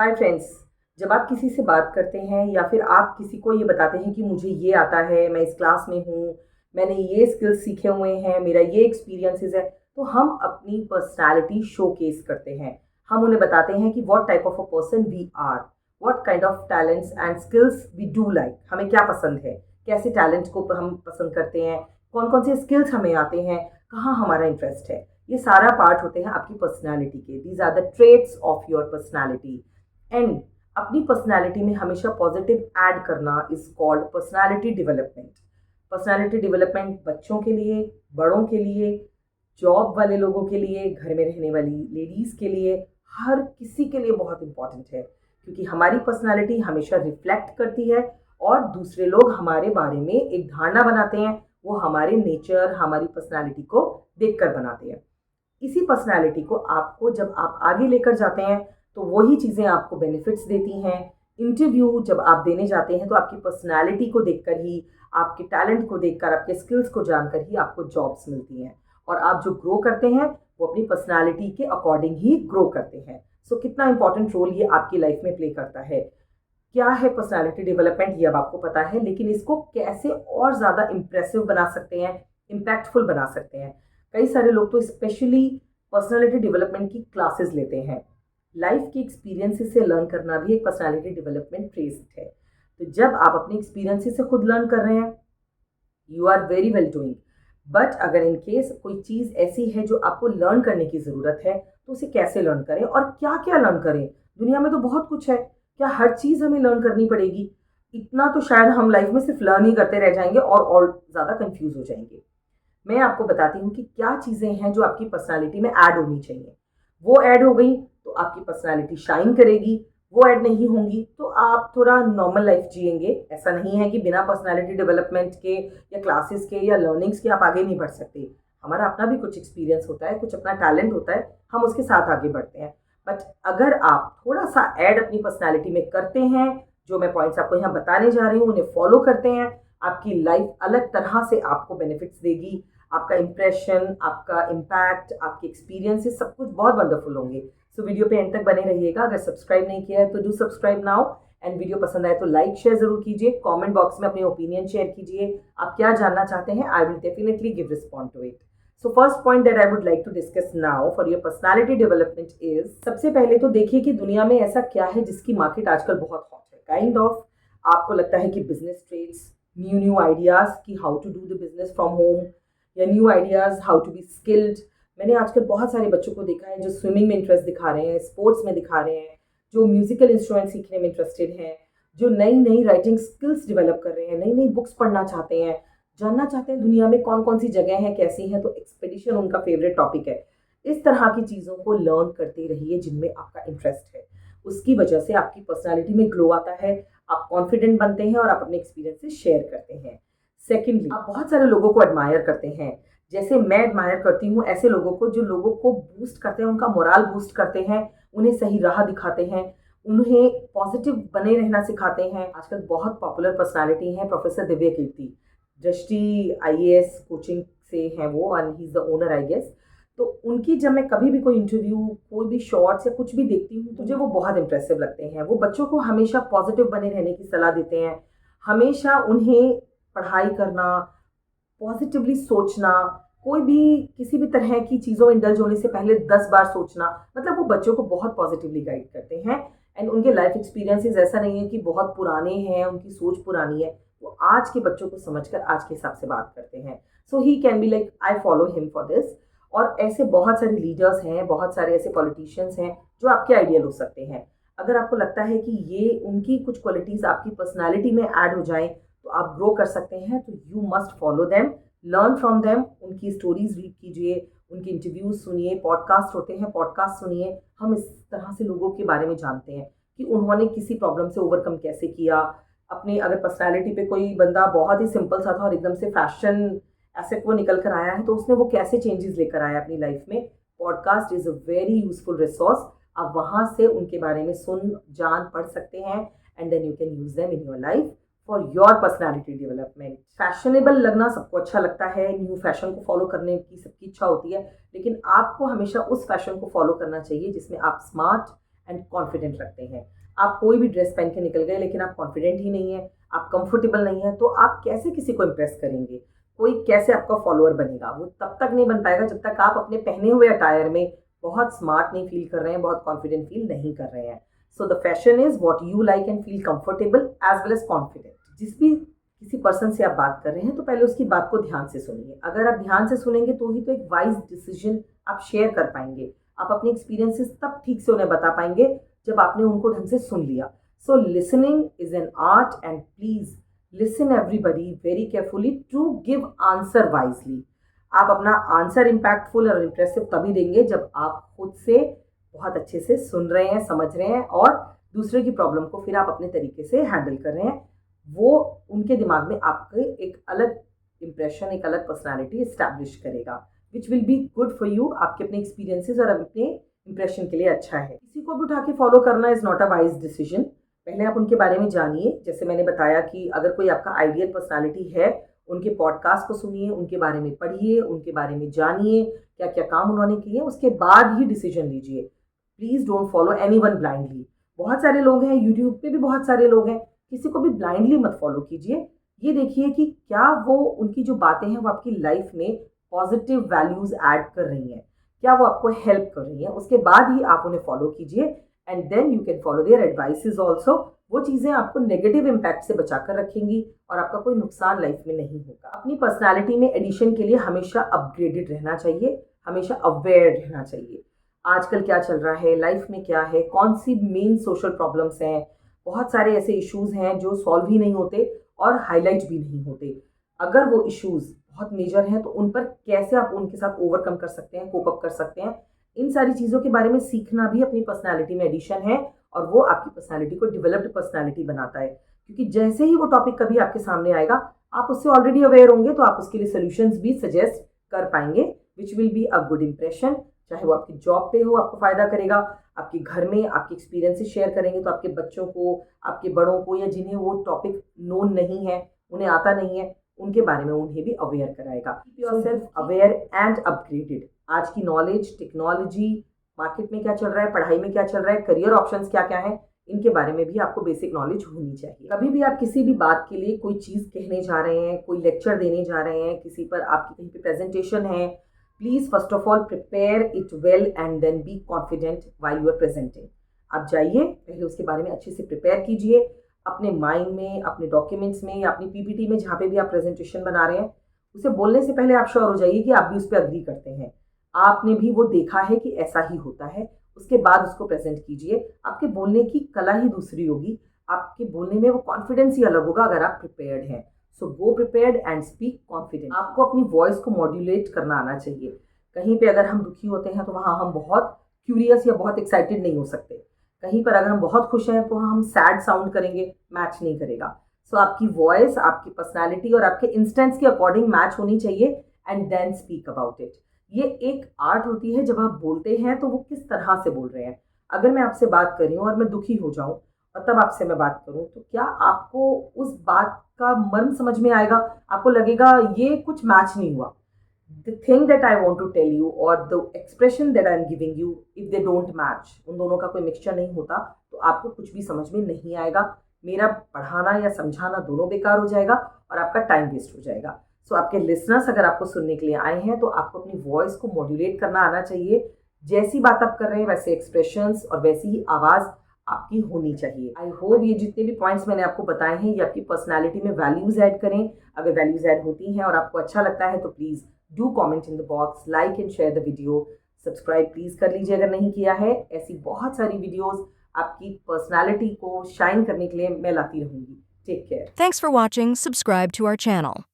Hi friends. जब आप किसी से बात करते हैं या फिर आप किसी को ये बताते हैं कि मुझे ये आता है, मैं इस क्लास में हूँ, मैंने ये स्किल्स सीखे हुए हैं, मेरा ये एक्सपीरियंसेस है, तो हम अपनी पर्सनालिटी शोकेस करते हैं। हम उन्हें बताते हैं कि what type of a person we are, what kind of talents and skills we do like, हमें क्या पसंद है, कैसे टैलेंट को हम पसंद करते हैं, कौन कौन से स्किल्स हमें आते हैं, कहाँ हमारा इंटरेस्ट है। ये सारा पार्ट होते हैं आपकी पर्सनैलिटी के। These are the traits of your personality. And अपनी पर्सनालिटी में हमेशा पॉजिटिव ऐड करना is called personality development. Personality development बच्चों के लिए, बड़ों के लिए, जॉब वाले लोगों के लिए, घर में रहने वाली लेडीज़ के लिए, हर किसी के लिए बहुत इंपॉर्टेंट है, क्योंकि हमारी पर्सनालिटी हमेशा रिफ्लेक्ट करती है और दूसरे लोग हमारे बारे में एक धारणा बनाते हैं, वो हमारे नेचर, हमारी पर्सनालिटी को देखकर बनाते हैं। इसी पर्सनालिटी को आपको जब आप आगे लेकर जाते हैं तो वही चीज़ें आपको बेनिफिट्स देती हैं। इंटरव्यू जब आप देने जाते हैं तो आपकी पर्सनालिटी को देखकर ही, आपके टैलेंट को देखकर, आपके स्किल्स को जानकर ही आपको जॉब्स मिलती हैं। और आप जो ग्रो करते हैं वो अपनी पर्सनालिटी के अकॉर्डिंग ही ग्रो करते हैं। सो कितना इंपॉर्टेंट रोल ये आपकी लाइफ में प्ले करता है। क्या है पर्सनालिटी डेवलपमेंट, ये अब आपको पता है, लेकिन इसको कैसे और ज़्यादा इम्प्रेसिव बना सकते हैं, इम्पैक्टफुल बना सकते हैं। कई सारे लोग तो स्पेशली पर्सनालिटी डेवलपमेंट की क्लासेस लेते हैं। लाइफ के एक्सपीरियंसेस से लर्न करना भी एक पर्सनालिटी डेवलपमेंट ट्रेस है। तो जब आप अपने एक्सपीरियंसेस से खुद लर्न कर रहे हैं, you are very well doing. But अगर इन केस कोई चीज़ ऐसी है जो आपको लर्न करने की ज़रूरत है, तो उसे कैसे लर्न करें और क्या क्या लर्न करें। दुनिया में तो बहुत कुछ है, क्या हर चीज़ हमें लर्न करनी पड़ेगी? इतना तो शायद हम लाइफ में सिर्फ लर्न ही करते रह जाएंगे और ज़्यादा कंफ्यूज हो जाएंगे। मैं आपको बताती हूँ कि क्या चीज़ें हैं जो आपकी पर्सनालिटी में ऐड होनी चाहिए। वो ऐड हो गई तो आपकी पर्सनालिटी शाइन करेगी, वो ऐड नहीं होंगी तो आप थोड़ा नॉर्मल लाइफ जिएंगे। ऐसा नहीं है कि बिना पर्सनालिटी डेवलपमेंट के या क्लासेस के या लर्निंग्स के आप आगे नहीं बढ़ सकते। हमारा अपना भी कुछ एक्सपीरियंस होता है, कुछ अपना टैलेंट होता है, हम उसके साथ आगे बढ़ते हैं। बट अगर आप थोड़ा सा ऐड अपनी पर्सनालिटी में करते हैं, जो मैं पॉइंट्स आपको यहाँ बताने जा रही हूँ उन्हें फॉलो करते हैं, आपकी लाइफ अलग तरह से आपको बेनिफिट्स देगी। आपका इंप्रेशन, आपका इम्पैक्ट, आपके एक्सपीरियंसेस सब कुछ बहुत वंडरफुल होंगे। सो वीडियो पे एंड तक बने रहिएगा। अगर सब्सक्राइब नहीं किया है तो do subscribe now. And video पसंद आए तो लाइक शेयर जरूर कीजिए। कमेंट बॉक्स में अपने ओपिनियन शेयर कीजिए, आप क्या जानना चाहते हैं। I will definitely give respond to it. So first point that I would like to discuss now for your personality development is, सबसे पहले तो देखिए कि दुनिया में ऐसा क्या है जिसकी मार्केट आजकल बहुत हॉट है। काइंड ऑफ आपको लगता है कि बिजनेस ट्रेड्स, न्यू आइडियाज कि how to do the business from home, या new ideas how to be skilled. मैंने आजकल बहुत सारे बच्चों को देखा है जो स्विमिंग में इंटरेस्ट दिखा रहे हैं, स्पोर्ट्स में दिखा रहे हैं, जो म्यूजिकल इंस्ट्रूमेंट सीखने में इंटरेस्टेड हैं, जो नई नई राइटिंग स्किल्स डेवलप कर रहे हैं, नई नई बुक्स पढ़ना चाहते हैं, जानना चाहते हैं दुनिया में कौन कौन सी जगह हैं, कैसी हैं, तो एक्सपेडिशन उनका फेवरेट टॉपिक है। इस तरह की चीज़ों को लर्न करते रहिए जिनमें आपका इंटरेस्ट है। उसकी वजह से आपकी पर्सनालिटी में ग्लो आता है, आप कॉन्फिडेंट बनते हैं और आप अपने एक्सपीरियंसेस शेयर करते हैं। सेकेंडली, आप बहुत सारे लोगों को एडमायर करते हैं, जैसे मैं एडमायर करती हूँ ऐसे लोगों को जो लोगों को बूस्ट करते हैं, उनका मोराल बूस्ट करते हैं, उन्हें सही राह दिखाते हैं, उन्हें पॉजिटिव बने रहना सिखाते हैं। आजकल बहुत पॉपुलर पर्सनालिटी हैं professor Divya Kirti, Drishti IAS coaching से हैं वो, and he is the owner I guess. तो उनकी जब मैं कभी भी कोई इंटरव्यू, कोई भी शॉर्ट्स या कुछ भी देखती हूँ तो मुझे वो बहुत इंप्रेसिव लगते हैं। वो बच्चों को हमेशा पॉजिटिव बने रहने की सलाह देते हैं, हमेशा उन्हें पढ़ाई करना, पॉजिटिवली सोचना, कोई भी किसी भी तरह की चीज़ों में इंडल्ज होने से पहले 10 बार सोचना, मतलब वो बच्चों को बहुत पॉजिटिवली गाइड करते हैं। एंड उनके लाइफ एक्सपीरियंसेस ऐसा नहीं है कि बहुत पुराने हैं, उनकी सोच पुरानी है, वो आज के बच्चों को समझकर आज के हिसाब से बात करते हैं। So he can be like, I follow him for this. और ऐसे बहुत सारे लीडर्स हैं, बहुत सारे ऐसे पॉलिटिशियंस हैं जो आपके आइडियल हो सकते हैं। अगर आपको लगता है कि ये उनकी कुछ क्वालिटीज़ आपकी पर्सनैलिटी में ऐड हो जाएं तो आप ग्रो कर सकते हैं, तो you must follow them, learn from them. उनकी स्टोरीज रीड कीजिए, उनके इंटरव्यूज सुनिए, पॉडकास्ट होते हैं, पॉडकास्ट सुनिए। हम इस तरह से लोगों के बारे में जानते हैं कि उन्होंने किसी प्रॉब्लम से ओवरकम कैसे किया। अपने अगर पर्सनालिटी पे कोई बंदा बहुत ही सिंपल सा था और एकदम से फैशन एसेट वो निकल कर आया है, तो उसने वो कैसे चेंजेस लेकर आया अपनी लाइफ में। Podcast is a very useful resource. आप वहाँ से उनके बारे में सुन जान पढ़ सकते हैं, and then you can use them in your life for your personality development. Fashionable लगना सबको अच्छा लगता है, न्यू फैशन को फॉलो करने की सबकी इच्छा होती है, लेकिन आपको हमेशा उस फैशन को फॉलो करना चाहिए जिसमें आप स्मार्ट एंड कॉन्फिडेंट लगते हैं। आप कोई भी ड्रेस पहन के निकल गए लेकिन आप कॉन्फिडेंट ही नहीं है, आप कंफर्टेबल नहीं है, तो आप कैसे किसी को इम्प्रेस करेंगे? कोई कैसे आपका फॉलोअर बनेगा? वो तब तक नहीं बन पाएगा जब तक आप अपने पहने हुए अटायर में बहुत स्मार्ट नहीं फील कर रहे हैं, बहुत कॉन्फिडेंट फील नहीं कर रहे हैं। So the fashion is what you like and feel comfortable as well as confident. जिस भी किसी पर्सन से आप बात कर रहे हैं तो पहले उसकी बात को ध्यान से सुनिए। अगर आप ध्यान से सुनेंगे तो ही तो एक वाइज डिसीजन आप शेयर कर पाएंगे। आप अपने एक्सपीरियंसेस तब ठीक से उन्हें बता पाएंगे जब आपने उनको ढंग से सुन लिया। So listening is an art and please listen everybody very carefully to give answer wisely. आप अपना आंसर इम्पैक्टफुल और इम्प्रेसिव तभी देंगे जब आप खुद से बहुत अच्छे से सुन रहे हैं, समझ रहे हैं और दूसरे की प्रॉब्लम को फिर आप अपने तरीके से हैंडल कर रहे हैं। वो उनके दिमाग में आपके एक अलग इम्प्रेशन, एक अलग पर्सनालिटी इस्टेब्लिश करेगा, which will be good for you. आपके अपने एक्सपीरियंसेस और अपने इम्प्रेशन के लिए अच्छा है। किसी को भी उठा के फॉलो करना is not a wise decision. पहले आप उनके बारे में जानिए। जैसे मैंने बताया कि अगर कोई आपका आइडियल पर्सनालिटी है, उनके पॉडकास्ट को सुनिए, उनके बारे में पढ़िए, उनके बारे में जानिए, क्या क्या काम उन्होंने किए, उसके बाद ही डिसीजन लीजिए। Please don't follow anyone blindly. बहुत सारे लोग हैं, यूट्यूब पे भी बहुत सारे लोग हैं, किसी को भी ब्लाइंडली मत फॉलो कीजिए। ये देखिए कि क्या वो उनकी जो बातें हैं वो आपकी लाइफ में पॉजिटिव वैल्यूज ऐड कर रही हैं, क्या वो आपको हेल्प कर रही हैं, उसके बाद ही आप उन्हें फॉलो कीजिए। And then you can follow their advices also. वो चीज़ें आपको नेगेटिव इम्पैक्ट से बचा कर रखेंगी और आपका कोई नुकसान लाइफ में नहीं होगा। अपनी पर्सनैलिटी में एडिशन के लिए हमेशा अपग्रेडेड रहना चाहिए, हमेशा अवेयर रहना चाहिए। आजकल क्या चल रहा है, लाइफ में क्या है, कौन सी मेन सोशल प्रॉब्लम्स हैं। बहुत सारे ऐसे इश्यूज़ हैं जो सॉल्व ही नहीं होते और हाईलाइट भी नहीं होते। अगर वो इश्यूज़ बहुत मेजर हैं तो उन पर कैसे आप उनके साथ ओवरकम कर सकते हैं, कोप अप कर सकते हैं, इन सारी चीज़ों के बारे में सीखना भी अपनी पर्सनैलिटी में एडिशन है और वो आपकी पर्सनैलिटी को डेवलप्ड पर्सनैलिटी बनाता है। क्योंकि जैसे ही वो टॉपिक कभी आपके सामने आएगा, आप उससे ऑलरेडी अवेयर होंगे तो आप उसके लिए सोल्यूशंस भी सजेस्ट कर पाएंगे, which will be a good impression. चाहे वो आपकी जॉब पे हो, आपको फ़ायदा करेगा। आपके घर में आपके एक्सपीरियंसेस शेयर करेंगे तो आपके बच्चों को, आपके बड़ों को, या जिन्हें वो टॉपिक नोन नहीं है, उन्हें आता नहीं है, उनके बारे में उन्हें भी अवेयर कराएगा। Keep yourself aware and upgraded. आज की नॉलेज, टेक्नोलॉजी, मार्केट में क्या चल रहा है, पढ़ाई में क्या चल रहा है, करियर ऑप्शंस क्या क्या हैं, इनके बारे में भी आपको बेसिक नॉलेज होनी चाहिए। कभी भी आप किसी भी बात के लिए कोई चीज़ कहने जा रहे हैं, कोई लेक्चर देने जा रहे हैं, किसी पर आपकी कहीं पे प्रेजेंटेशन है, please first of all prepare it well and then be confident while you are presenting. आप जाइए, पहले उसके बारे में अच्छे से प्रिपेयर कीजिए अपने माइंड में, अपने डॉक्यूमेंट्स में या अपनी पीपीटी में, जहाँ पे भी आप प्रेजेंटेशन बना रहे हैं। उसे बोलने से पहले आप श्योर हो जाइए कि आप भी उस पर अग्री करते हैं, आपने भी वो देखा है कि ऐसा ही होता है। उसके बाद उसको प्रेजेंट कीजिए। आपके बोलने की कला ही दूसरी होगी, आपके बोलने में वो कॉन्फिडेंस ही अलग होगा अगर आप प्रिपेयर्ड हैं। सो गो प्रिपेयर्ड एंड स्पीक कॉन्फिडेंट। आपको अपनी वॉइस को मॉड्यूलेट करना आना चाहिए। कहीं पे अगर हम दुखी होते हैं तो वहाँ हम बहुत क्यूरियस या बहुत एक्साइटेड नहीं हो सकते। कहीं पर अगर हम बहुत खुश हैं तो हम सैड साउंड करेंगे, मैच नहीं करेगा। सो आपकी वॉइस आपकी पर्सनैलिटी और आपके इंस्टेंस के अकॉर्डिंग मैच होनी चाहिए and then speak about it. ये एक आर्ट होती है, जब आप बोलते हैं तो वो किस तरह से बोल रहे हैं। अगर मैं आपसे बात कर रही हूँ और मैं दुखी हो जाऊँ और तब आपसे मैं बात करूँ, तो क्या आपको उस बात का मर्म समझ में आएगा? आपको लगेगा ये कुछ मैच नहीं हुआ। The thing that I want to tell you or the expression that I am giving you, if they don't match, उन दोनों का कोई मिक्सचर नहीं होता तो आपको कुछ भी समझ में नहीं आएगा। मेरा पढ़ाना या समझाना दोनों बेकार हो जाएगा और आपका टाइम वेस्ट हो जाएगा। सो आपके लिसनर्स अगर आपको सुनने के लिए आए हैं तो आपको अपनी वॉइस को मॉड्यूलेट करना आना चाहिए। जैसी बात आप कर रहे हैं वैसे एक्सप्रेशंस और वैसी ही आवाज़ आपकी होनी चाहिए। आई होप ये जितने भी पॉइंट्स मैंने आपको बताए हैं ये आपकी पर्सनैलिटी में वैल्यूज़ ऐड करें। अगर वैल्यूज़ ऐड होती हैं और आपको अच्छा लगता है तो please do comment in the box, like and share the video, subscribe please कर लीजिए अगर नहीं किया है। ऐसी बहुत सारी वीडियोज़ आपकी पर्सनैलिटी को शाइन करने के लिए मैं लाती रहूँगी। Take care. Thanks for watching. Subscribe to our channel.